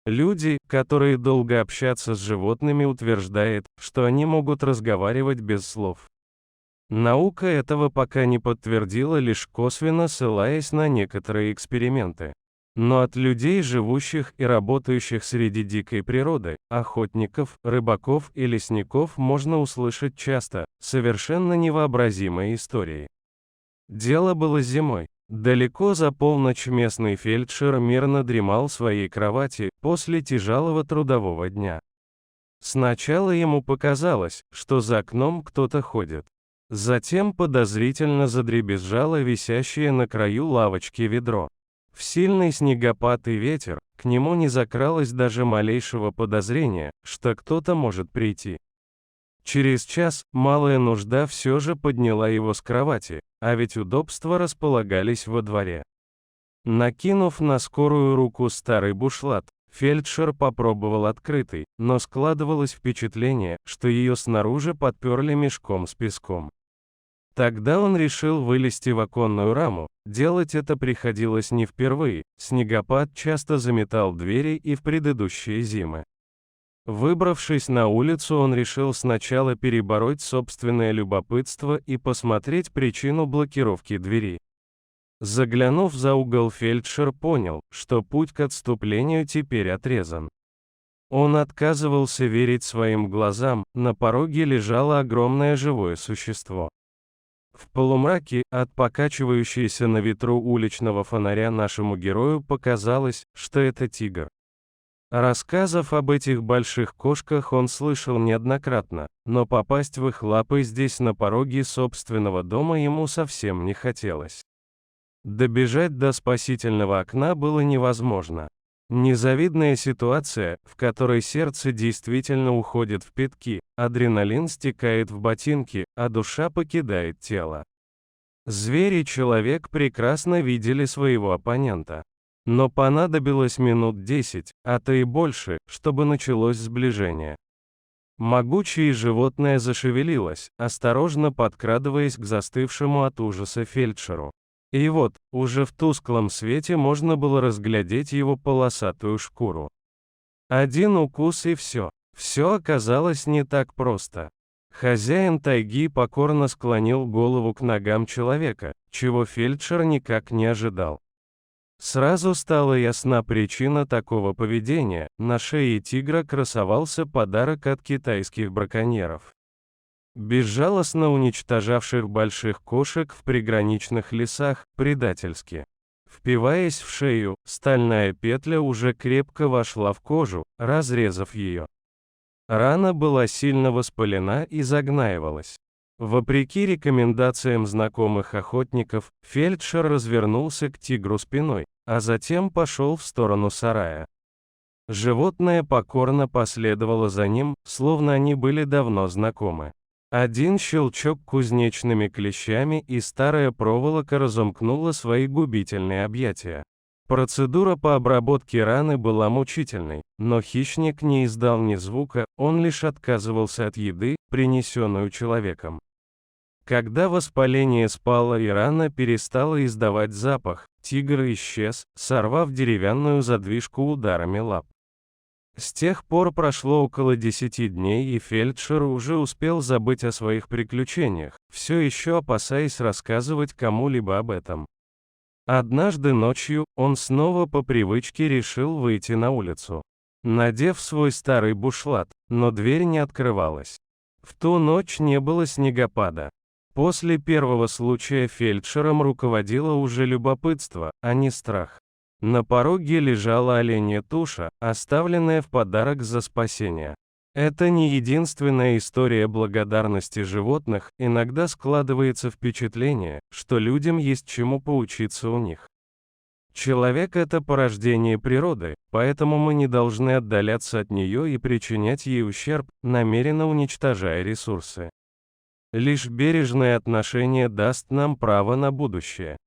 Люди, которые долго общаются с животными, утверждают, что они могут разговаривать без слов. Наука этого пока не подтвердила, лишь косвенно ссылаясь на некоторые эксперименты. Но от людей, живущих и работающих среди дикой природы, охотников, рыбаков и лесников, можно услышать часто, совершенно невообразимые истории. Дело было зимой. Далеко за полночь местный фельдшер мирно дремал в своей кровати после тяжелого трудового дня. Сначала ему показалось, что за окном кто-то ходит. Затем подозрительно задребезжало висящее на краю лавочки ведро. В сильный снегопад и ветер, к нему не закралось даже малейшего подозрения, что кто-то может прийти. Через час, малая нужда все же подняла его с кровати, а ведь удобства располагались во дворе. Накинув на скорую руку старый бушлат, фельдшер попробовал открытый, но складывалось впечатление, что ее снаружи подперли мешком с песком. Тогда он решил вылезти в оконную раму. Делать это приходилось не впервые, снегопад часто заметал двери и в предыдущие зимы. Выбравшись на улицу, он решил сначала перебороть собственное любопытство и посмотреть причину блокировки двери. Заглянув за угол, фельдшер понял, что путь к отступлению теперь отрезан. Он отказывался верить своим глазам, на пороге лежало огромное живое существо. В полумраке, от покачивающейся на ветру уличного фонаря, нашему герою показалось, что это тигр. Рассказов об этих больших кошках он слышал неоднократно, но попасть в их лапы здесь на пороге собственного дома ему совсем не хотелось. Добежать до спасительного окна было невозможно. Незавидная ситуация, в которой сердце действительно уходит в пятки, адреналин стекает в ботинки, а душа покидает тело. Зверь и человек прекрасно видели своего оппонента. Но понадобилось минут 10, а то и больше, чтобы началось сближение. Могучее животное зашевелилось, осторожно подкрадываясь к застывшему от ужаса фельдшеру. И вот, уже в тусклом свете можно было разглядеть его полосатую шкуру. Один укус и все. Все оказалось не так просто. Хозяин тайги покорно склонил голову к ногам человека, чего фельдшер никак не ожидал. Сразу стала ясна причина такого поведения: на шее тигра красовался подарок от китайских браконьеров, безжалостно уничтожавших больших кошек в приграничных лесах, предательски. Впиваясь в шею, стальная петля уже крепко вошла в кожу, разрезав ее. Рана была сильно воспалена и загнаивалась. Вопреки рекомендациям знакомых охотников, фельдшер развернулся к тигру спиной, а затем пошел в сторону сарая. Животное покорно последовало за ним, словно они были давно знакомы. Один щелчок кузнечными клещами, и старая проволока разомкнула свои губительные объятия. Процедура по обработке раны была мучительной, но хищник не издал ни звука, он лишь отказывался от еды, принесенную человеком. Когда воспаление спало и рана перестала издавать запах, тигр исчез, сорвав деревянную задвижку ударами лап. С тех пор прошло около 10 дней, и фельдшер уже успел забыть о своих приключениях, все еще опасаясь рассказывать кому-либо об этом. Однажды ночью, он снова по привычке решил выйти на улицу, надев свой старый бушлат, но дверь не открывалась. В ту ночь не было снегопада. После первого случая фельдшером руководило уже любопытство, а не страх. На пороге лежала оленья туша, оставленная в подарок за спасение. Это не единственная история благодарности животных, иногда складывается впечатление, что людям есть чему поучиться у них. Человек – это порождение природы, поэтому мы не должны отдаляться от нее и причинять ей ущерб, намеренно уничтожая ресурсы. Лишь бережное отношение даст нам право на будущее.